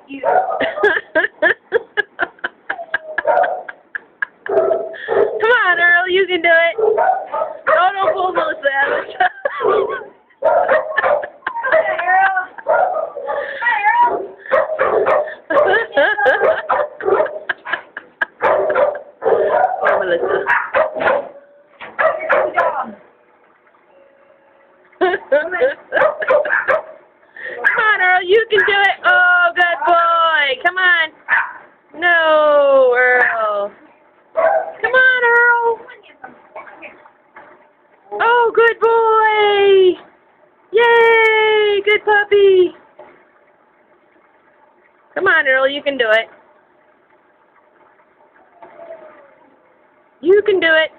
you. Come on, Earl, you can do it. Oh, don't pull Melissa out of the tub. Hi, Earl. Hi, Earl. Oh, Melissa. Come on, Earl, you can do it. Oh, good boy. Come on. No, Earl. Come on, Earl. Oh, good boy. Yay, good puppy. Come on, Earl, you can do it. You can do it.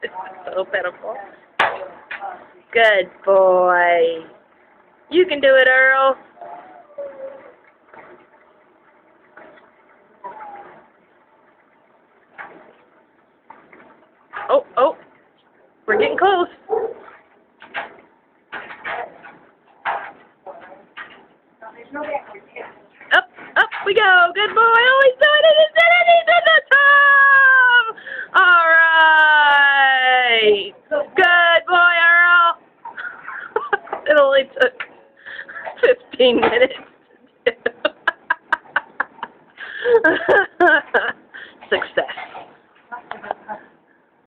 It's so pitiful. Good boy. You can do it, Earl. Oh, oh. We're getting close. Up, up we go. Good boy. Oh, he's doing it. He's doing it. He's in the tub. All right. Good boy, Earl. It only took 15 minutes to do.